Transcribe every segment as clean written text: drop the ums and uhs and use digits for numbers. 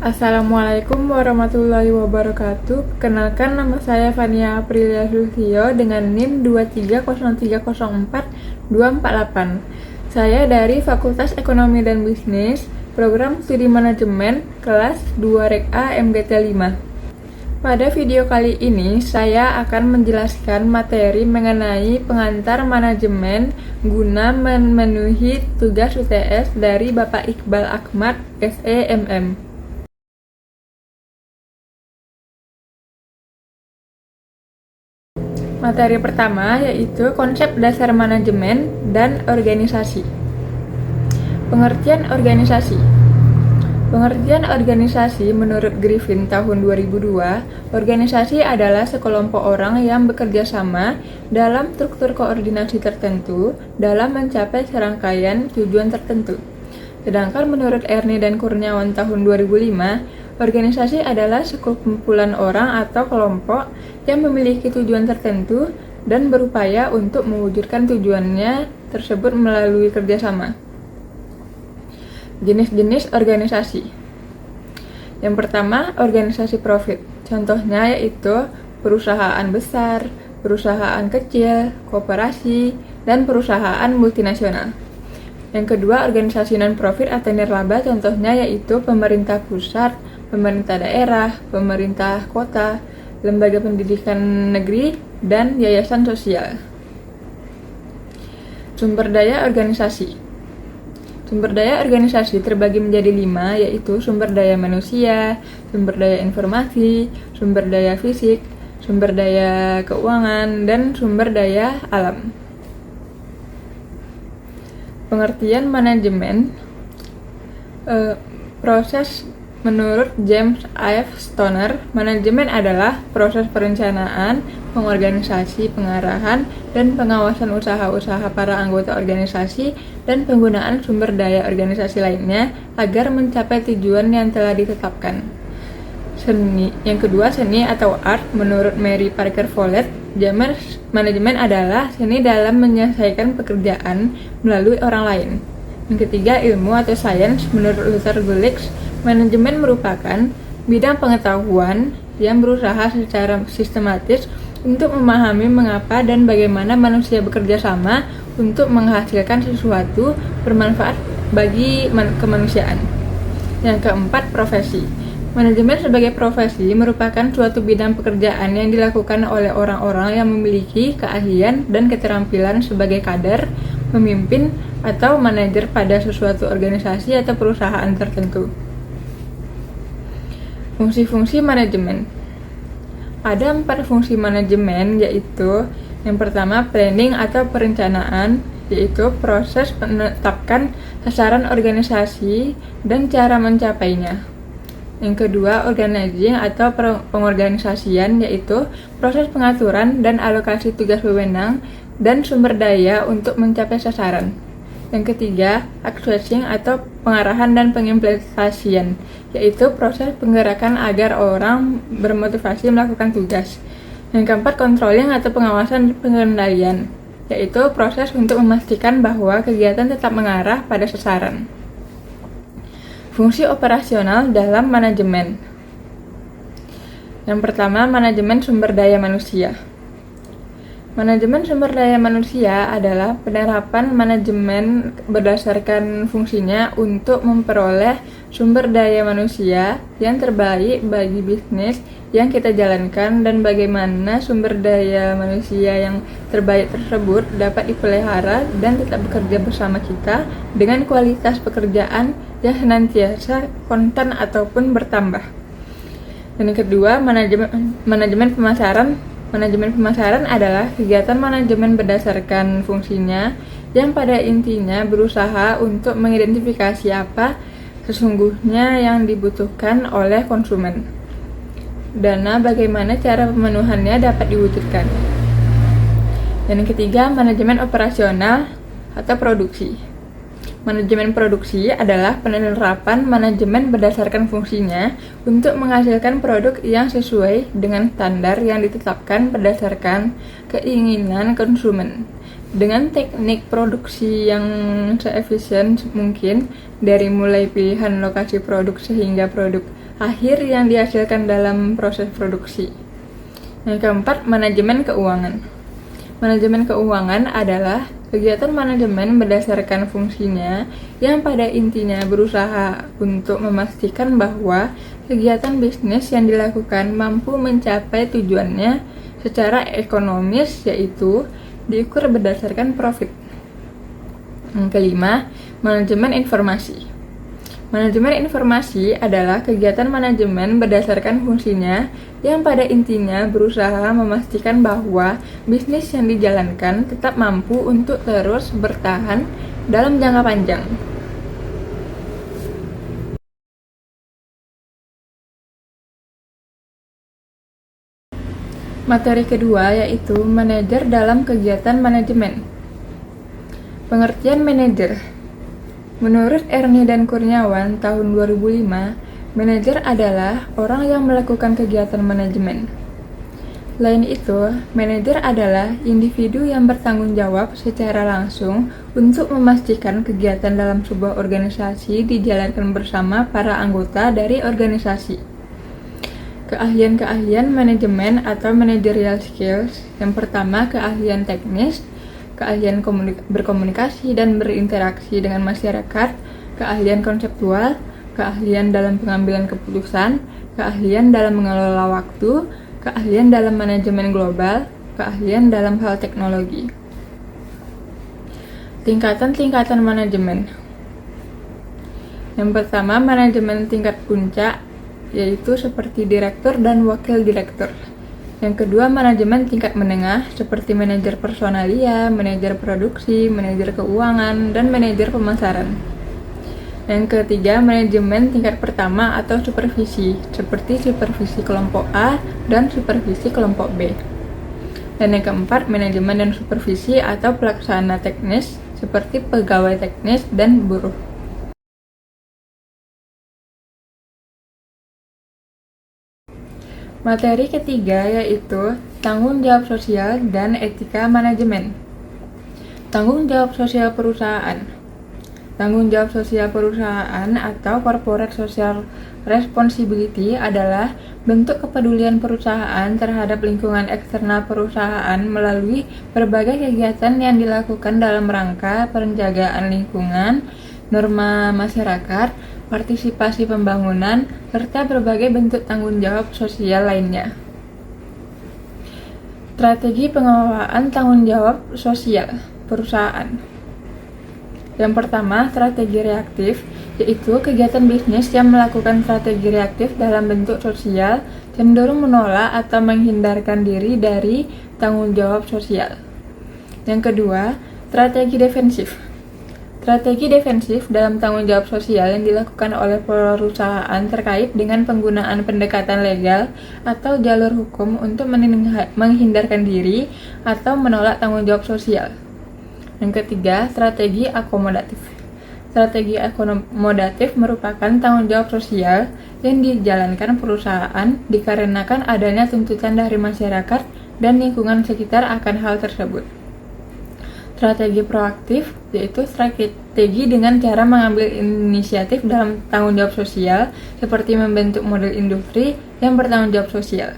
Assalamualaikum warahmatullahi wabarakatuh. Kenalkan, nama saya Fania Aprilia Sultio dengan NIM 230304248. Saya dari Fakultas Ekonomi dan Bisnis, Program Studi Manajemen, kelas 2 Rek A MGT 5. Pada video kali ini, saya akan menjelaskan materi mengenai pengantar manajemen guna memenuhi tugas UTS dari Bapak Iqbal Ahmad, SEMM. Materi pertama yaitu konsep dasar manajemen dan organisasi. Pengertian organisasi. Pengertian organisasi menurut Griffin tahun 2002, organisasi adalah sekelompok orang yang bekerja sama dalam struktur koordinasi tertentu dalam mencapai serangkaian tujuan tertentu. Sedangkan menurut Ernie dan Kurniawan tahun 2005, organisasi adalah sekumpulan orang atau kelompok yang memiliki tujuan tertentu dan berupaya untuk mewujudkan tujuannya tersebut melalui kerjasama. Jenis-jenis organisasi. Yang pertama, organisasi profit. Contohnya yaitu perusahaan besar, perusahaan kecil, koperasi, dan perusahaan multinasional. Yang kedua, organisasi non-profit atau nirlaba, contohnya yaitu pemerintah pusat, pemerintah daerah, pemerintah kota, lembaga pendidikan negeri, dan yayasan sosial. Sumber daya organisasi. Sumber daya organisasi terbagi menjadi 5, yaitu sumber daya manusia, sumber daya informasi, sumber daya fisik, sumber daya keuangan, dan sumber daya alam. Pengertian manajemen. Proses menurut James F. Stoner, manajemen adalah proses perencanaan, pengorganisasi, pengarahan, dan pengawasan usaha-usaha para anggota organisasi dan penggunaan sumber daya organisasi lainnya agar mencapai tujuan yang telah ditetapkan. Seni. Yang kedua, seni atau art. Menurut Mary Parker Follett, manajemen adalah seni dalam menyelesaikan pekerjaan melalui orang lain. Yang ketiga, ilmu atau sains. Menurut Luther Gulick, manajemen merupakan bidang pengetahuan yang berusaha secara sistematis untuk memahami mengapa dan bagaimana manusia bekerja sama untuk menghasilkan sesuatu bermanfaat bagi kemanusiaan. Yang keempat, profesi. Manajemen sebagai profesi merupakan suatu bidang pekerjaan yang dilakukan oleh orang-orang yang memiliki keahlian dan keterampilan sebagai kader, pemimpin, atau manajer pada sesuatu organisasi atau perusahaan tertentu. Fungsi-fungsi manajemen. Ada 4 fungsi manajemen, yaitu yang pertama, planning atau perencanaan, yaitu proses menetapkan sasaran organisasi dan cara mencapainya. Yang kedua, organizing atau pengorganisasian, yaitu proses pengaturan dan alokasi tugas wewenang dan sumber daya untuk mencapai sasaran. Yang ketiga, actuating atau pengarahan dan pengimplementasian, yaitu proses penggerakan agar orang bermotivasi melakukan tugas. Yang keempat, controlling atau pengawasan dan pengendalian, yaitu proses untuk memastikan bahwa kegiatan tetap mengarah pada sasaran. Fungsi operasional dalam manajemen. Yang pertama, manajemen sumber daya manusia. Manajemen sumber daya manusia adalah penerapan manajemen berdasarkan fungsinya untuk memperoleh sumber daya manusia yang terbaik bagi bisnis yang kita jalankan dan bagaimana sumber daya manusia yang terbaik tersebut dapat dipelihara dan tetap bekerja bersama kita dengan kualitas pekerjaan yang senantiasa konstan ataupun bertambah. Dan yang kedua, manajemen pemasaran. Manajemen pemasaran adalah kegiatan manajemen berdasarkan fungsinya yang pada intinya berusaha untuk mengidentifikasi apa sesungguhnya yang dibutuhkan oleh konsumen. Dana bagaimana cara pemenuhannya dapat diwujudkan. Dan yang ketiga, manajemen operasional atau produksi. Manajemen produksi adalah penerapan manajemen berdasarkan fungsinya untuk menghasilkan produk yang sesuai dengan standar yang ditetapkan berdasarkan keinginan konsumen. Dengan teknik produksi yang seefisien mungkin, dari mulai pilihan lokasi produk sehingga produk akhir yang dihasilkan dalam proses produksi. Yang keempat, manajemen keuangan. Manajemen keuangan adalah kegiatan manajemen berdasarkan fungsinya yang pada intinya berusaha untuk memastikan bahwa kegiatan bisnis yang dilakukan mampu mencapai tujuannya secara ekonomis, yaitu diukur berdasarkan profit. Yang kelima, manajemen informasi. Manajemen informasi adalah kegiatan manajemen berdasarkan fungsinya yang pada intinya berusaha memastikan bahwa bisnis yang dijalankan tetap mampu untuk terus bertahan dalam jangka panjang. Materi kedua yaitu manajer dalam kegiatan manajemen. Pengertian manajer. Menurut Ernie dan Kurniawan tahun 2005, manajer adalah orang yang melakukan kegiatan manajemen. Lain itu, manajer adalah individu yang bertanggung jawab secara langsung untuk memastikan kegiatan dalam sebuah organisasi dijalankan bersama para anggota dari organisasi. Keahlian-keahlian manajemen atau managerial skills. Yang pertama, keahlian teknis, keahlian berkomunikasi dan berinteraksi dengan masyarakat, keahlian konseptual, keahlian dalam pengambilan keputusan, keahlian dalam mengelola waktu, keahlian dalam manajemen global, keahlian dalam hal teknologi. Tingkatan-tingkatan manajemen. Yang pertama, manajemen tingkat puncak, yaitu seperti direktur dan wakil direktur. Yang kedua, manajemen tingkat menengah seperti manajer personalia, manajer produksi, manajer keuangan, dan manajer pemasaran. Yang ketiga, manajemen tingkat pertama atau supervisi seperti supervisi kelompok A dan supervisi kelompok B. Dan yang keempat, manajemen dan supervisi atau pelaksana teknis seperti pegawai teknis dan buruh. Materi ketiga yaitu tanggung jawab sosial dan etika manajemen. Tanggung jawab sosial perusahaan. Tanggung jawab sosial perusahaan atau corporate social responsibility adalah bentuk kepedulian perusahaan terhadap lingkungan eksternal perusahaan melalui berbagai kegiatan yang dilakukan dalam rangka penjagaan lingkungan, norma masyarakat, partisipasi pembangunan, serta berbagai bentuk tanggung jawab sosial lainnya. Strategi pengelolaan tanggung jawab sosial perusahaan. Yang pertama, strategi reaktif, yaitu kegiatan bisnis yang melakukan strategi reaktif dalam bentuk sosial, cenderung menolak atau menghindarkan diri dari tanggung jawab sosial. Yang kedua, strategi defensif. Strategi defensif dalam tanggung jawab sosial yang dilakukan oleh perusahaan terkait dengan penggunaan pendekatan legal atau jalur hukum untuk menghindarkan diri atau menolak tanggung jawab sosial. Yang ketiga, strategi akomodatif. Strategi akomodatif merupakan tanggung jawab sosial yang dijalankan perusahaan dikarenakan adanya tuntutan dari masyarakat dan lingkungan sekitar akan hal tersebut. Strategi proaktif, yaitu strategi dengan cara mengambil inisiatif dalam tanggung jawab sosial, seperti membentuk model industri yang bertanggung jawab sosial.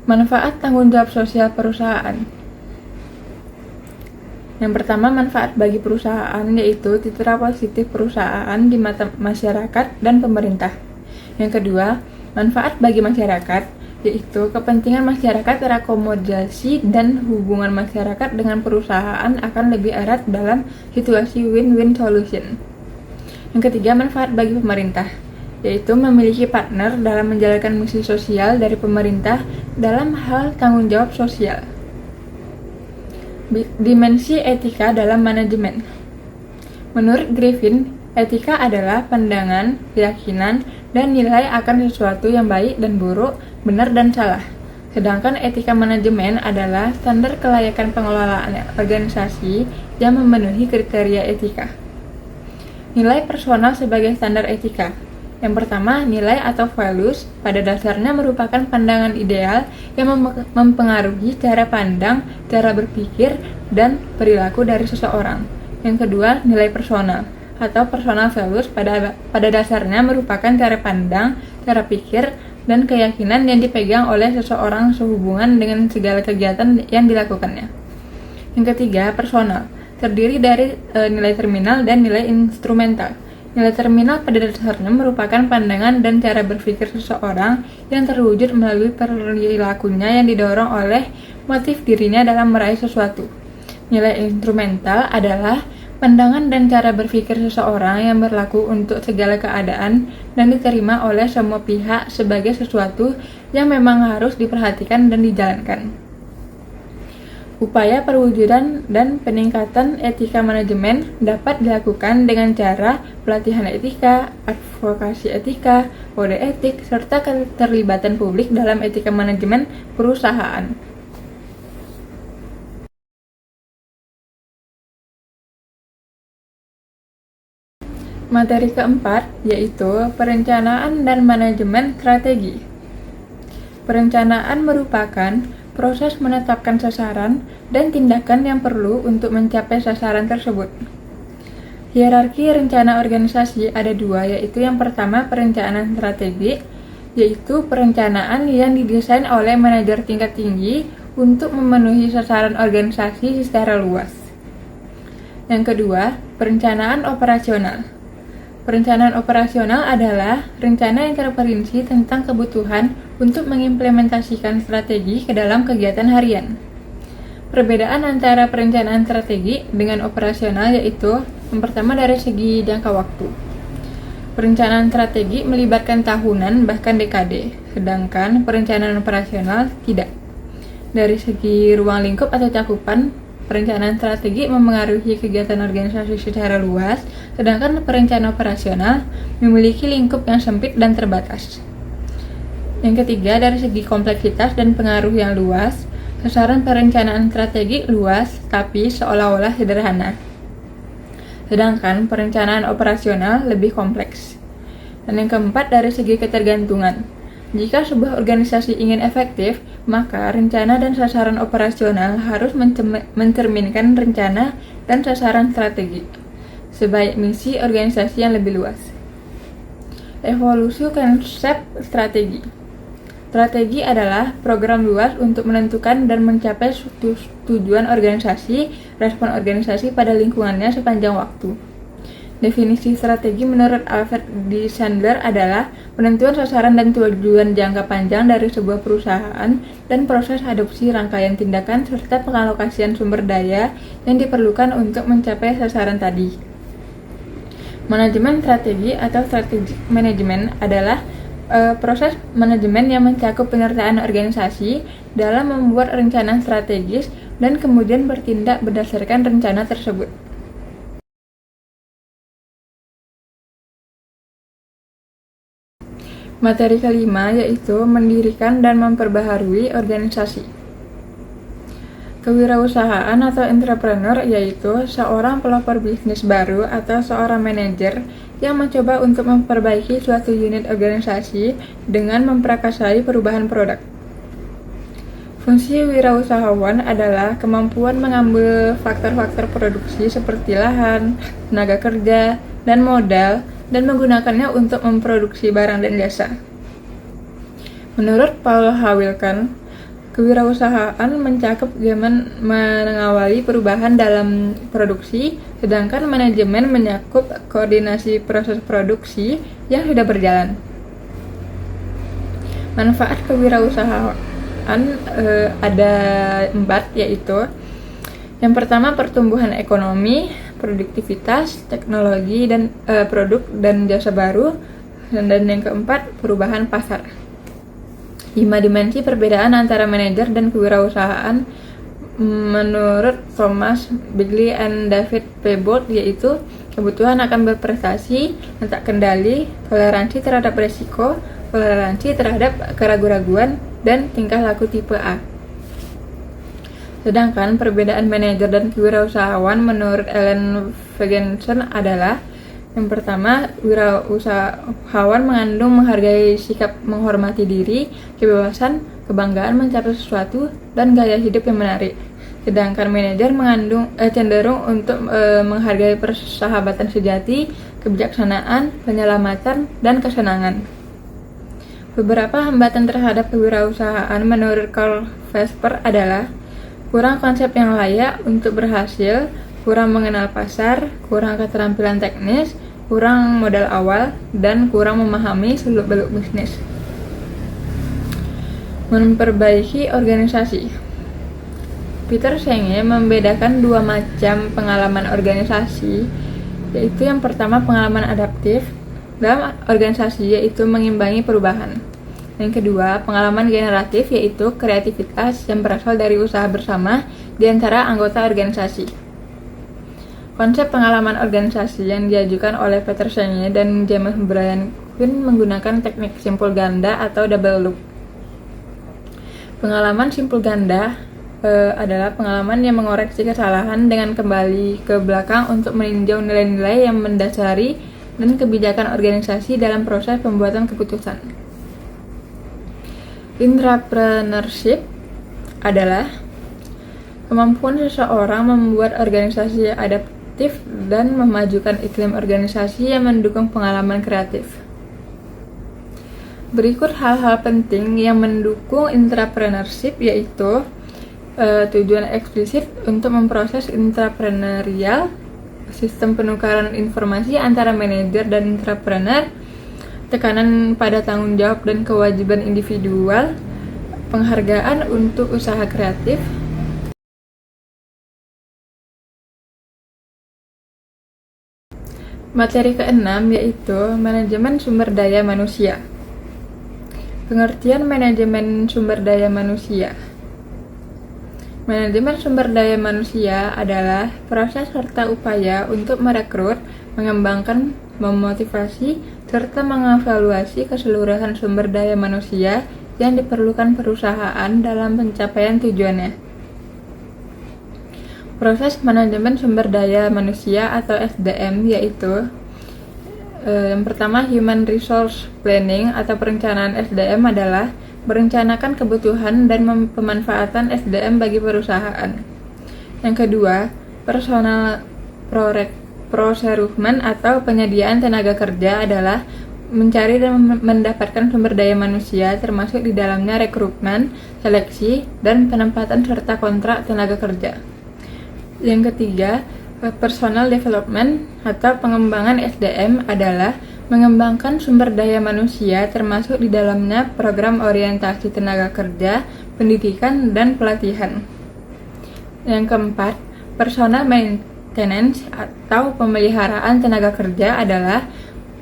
Manfaat tanggung jawab sosial perusahaan. Yang pertama, manfaat bagi perusahaan, yaitu citra positif perusahaan di mata masyarakat dan pemerintah. Yang kedua, manfaat bagi masyarakat, yaitu kepentingan masyarakat terakomodasi dan hubungan masyarakat dengan perusahaan akan lebih erat dalam situasi win-win solution. Yang ketiga, manfaat bagi pemerintah, yaitu memiliki partner dalam menjalankan misi sosial dari pemerintah dalam hal tanggung jawab sosial. Dimensi etika dalam manajemen. Menurut Griffin, etika adalah pandangan, keyakinan, dan nilai akan sesuatu yang baik dan buruk, benar dan salah. Sedangkan etika manajemen adalah standar kelayakan pengelolaan organisasi yang memenuhi kriteria etika. Nilai personal sebagai standar etika. Yang pertama, nilai atau values pada dasarnya merupakan pandangan ideal yang mempengaruhi cara pandang, cara berpikir, dan perilaku dari seseorang. Yang kedua, nilai personal atau personal values pada dasarnya merupakan cara pandang, cara pikir, dan keyakinan yang dipegang oleh seseorang sehubungan dengan segala kegiatan yang dilakukannya. Yang ketiga, personal, terdiri dari nilai terminal dan nilai instrumental. Nilai terminal pada dasarnya merupakan pandangan dan cara berpikir seseorang yang terwujud melalui perilakunya yang didorong oleh motif dirinya dalam meraih sesuatu. Nilai instrumental adalah pandangan dan cara berpikir seseorang yang berlaku untuk segala keadaan dan diterima oleh semua pihak sebagai sesuatu yang memang harus diperhatikan dan dijalankan. Upaya perwujudan dan peningkatan etika manajemen dapat dilakukan dengan cara pelatihan etika, advokasi etika, kode etik, serta keterlibatan publik dalam etika manajemen perusahaan. Materi keempat yaitu perencanaan dan manajemen strategi. Perencanaan merupakan proses menetapkan sasaran dan tindakan yang perlu untuk mencapai sasaran tersebut. Hierarki rencana organisasi ada dua, yaitu yang pertama perencanaan strategi, yaitu perencanaan yang didesain oleh manajer tingkat tinggi untuk memenuhi sasaran organisasi secara luas. Yang kedua, perencanaan operasional. Perencanaan operasional adalah rencana yang terperinci tentang kebutuhan untuk mengimplementasikan strategi ke dalam kegiatan harian. Perbedaan antara perencanaan strategi dengan operasional yaitu yang pertama dari segi jangka waktu. Perencanaan strategi melibatkan tahunan bahkan dekade, sedangkan perencanaan operasional tidak. Dari segi ruang lingkup atau cakupan, perencanaan strategi memengaruhi kegiatan organisasi secara luas, sedangkan perencanaan operasional memiliki lingkup yang sempit dan terbatas. Yang ketiga, dari segi kompleksitas dan pengaruh yang luas, sasaran perencanaan strategi luas tapi seolah-olah sederhana, sedangkan perencanaan operasional lebih kompleks. Dan yang keempat, dari segi ketergantungan. Jika sebuah organisasi ingin efektif, maka rencana dan sasaran operasional harus mencerminkan rencana dan sasaran strategi, sebaik misi organisasi yang lebih luas. Evolusi konsep strategi. Strategi adalah program luas untuk menentukan dan mencapai tujuan organisasi, respon organisasi pada lingkungannya sepanjang waktu. Definisi strategi menurut Alfred D. Sandler adalah penentuan sasaran dan tujuan jangka panjang dari sebuah perusahaan dan proses adopsi rangkaian tindakan serta pengalokasian sumber daya yang diperlukan untuk mencapai sasaran tadi. Manajemen strategi atau strategic management adalah proses manajemen yang mencakup penyertaan organisasi dalam membuat rencana strategis dan kemudian bertindak berdasarkan rencana tersebut. Materi kelima yaitu mendirikan dan memperbaharui organisasi. Kewirausahaan atau entrepreneur yaitu seorang pelopor bisnis baru atau seorang manajer yang mencoba untuk memperbaiki suatu unit organisasi dengan memprakarsai perubahan produk. Fungsi wirausahawan adalah kemampuan mengambil faktor-faktor produksi seperti lahan, tenaga kerja, dan modal dan menggunakannya untuk memproduksi barang dan jasa. Menurut Paul H. Wilken, kewirausahaan mencakup mengawali perubahan dalam produksi, sedangkan manajemen mencakup koordinasi proses produksi yang sudah berjalan. Manfaat kewirausahaan ada 4, yaitu yang pertama pertumbuhan ekonomi, produktivitas, teknologi dan produk dan jasa baru, dan yang keempat perubahan pasar. 5 dimensi perbedaan antara manajer dan kewirausahaan menurut Thomas Bigley and David Pebold yaitu kebutuhan akan berprestasi, letak kendali, toleransi terhadap resiko, toleransi terhadap keraguan-raguan, dan tingkah laku tipe A. Sedangkan perbedaan manajer dan kewirausahaan menurut Ellen Ferguson adalah yang pertama, wirausahawan mengandung menghargai sikap menghormati diri, kebebasan, kebanggaan mencapai sesuatu, dan gaya hidup yang menarik. sedangkan manajer cenderung untuk menghargai persahabatan sejati, kebijaksanaan, penyelamatan, dan kesenangan. Beberapa hambatan terhadap kewirausahaan menurut Carl Vesper adalah kurang konsep yang layak untuk berhasil, kurang mengenal pasar, kurang keterampilan teknis, kurang modal awal, dan kurang memahami seluk-beluk bisnis. Memperbaiki organisasi. Peter Senge membedakan dua macam pengalaman organisasi, yaitu yang pertama pengalaman adaptif dalam organisasi, yaitu mengimbangi perubahan. Yang kedua, pengalaman generatif, yaitu kreativitas yang berasal dari usaha bersama di antara anggota organisasi. Konsep pengalaman organisasi yang diajukan oleh Peter Senge dan James Bryan Quinn menggunakan teknik simpul ganda atau double loop. Pengalaman simpul ganda adalah pengalaman yang mengoreksi kesalahan dengan kembali ke belakang untuk meninjau nilai-nilai yang mendasari dan kebijakan organisasi dalam proses pembuatan keputusan. Intrapreneurship adalah kemampuan seseorang membuat organisasi adaptif dan memajukan iklim organisasi yang mendukung pengalaman kreatif. Berikut hal-hal penting yang mendukung intrapreneurship, yaitu tujuan eksplisit untuk memproses intrapreneurial, sistem penukaran informasi antara manajer dan intrapreneur, tekanan pada tanggung jawab dan kewajiban individual, penghargaan untuk usaha kreatif. Materi keenam yaitu manajemen sumber daya manusia. Pengertian manajemen sumber daya manusia. Manajemen sumber daya manusia adalah proses serta upaya untuk merekrut, mengembangkan, memotivasi, serta mengevaluasi keseluruhan sumber daya manusia yang diperlukan perusahaan dalam pencapaian tujuannya. Proses manajemen sumber daya manusia atau SDM yaitu yang pertama, Human Resource Planning atau perencanaan SDM adalah merencanakan kebutuhan dan pemanfaatan SDM bagi perusahaan. Yang kedua, Personal Procurement atau penyediaan tenaga kerja adalah mencari dan mendapatkan sumber daya manusia, termasuk di dalamnya rekrutmen, seleksi, dan penempatan serta kontrak tenaga kerja. Yang ketiga, Personal Development atau pengembangan SDM adalah mengembangkan sumber daya manusia, termasuk di dalamnya program orientasi tenaga kerja, pendidikan, dan pelatihan. Yang keempat, Personal Maintenance atau pemeliharaan tenaga kerja adalah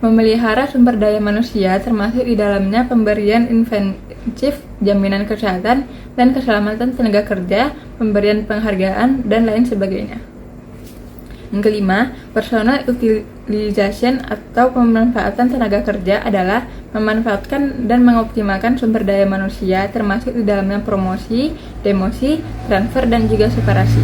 memelihara sumber daya manusia, termasuk di dalamnya pemberian insentif, jaminan kesehatan dan keselamatan tenaga kerja, pemberian penghargaan, dan lain sebagainya. Yang kelima, Personal Utilization atau pemanfaatan tenaga kerja adalah memanfaatkan dan mengoptimalkan sumber daya manusia, termasuk di dalamnya promosi, demosi, transfer, dan juga separasi.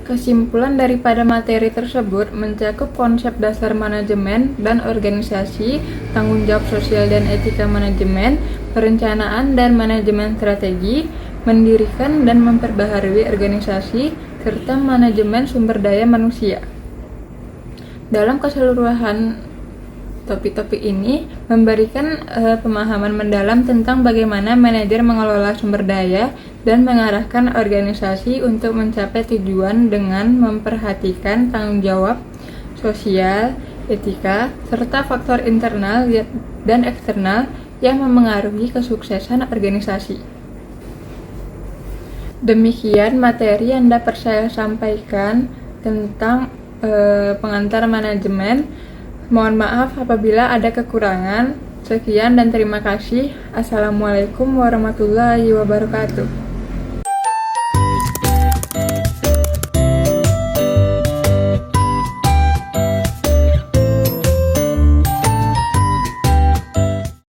Kesimpulan daripada materi tersebut mencakup konsep dasar manajemen dan organisasi, tanggung jawab sosial dan etika manajemen, perencanaan dan manajemen strategi, mendirikan dan memperbaharui organisasi, serta manajemen sumber daya manusia. Dalam keseluruhan, topik-topik ini memberikan pemahaman mendalam tentang bagaimana manajer mengelola sumber daya dan mengarahkan organisasi untuk mencapai tujuan dengan memperhatikan tanggung jawab sosial, etika, serta faktor internal dan eksternal yang memengaruhi kesuksesan organisasi. Demikian materi yang dapat saya sampaikan tentang pengantar manajemen. Mohon maaf apabila ada kekurangan. Sekian dan terima kasih. Assalamualaikum warahmatullahi wabarakatuh.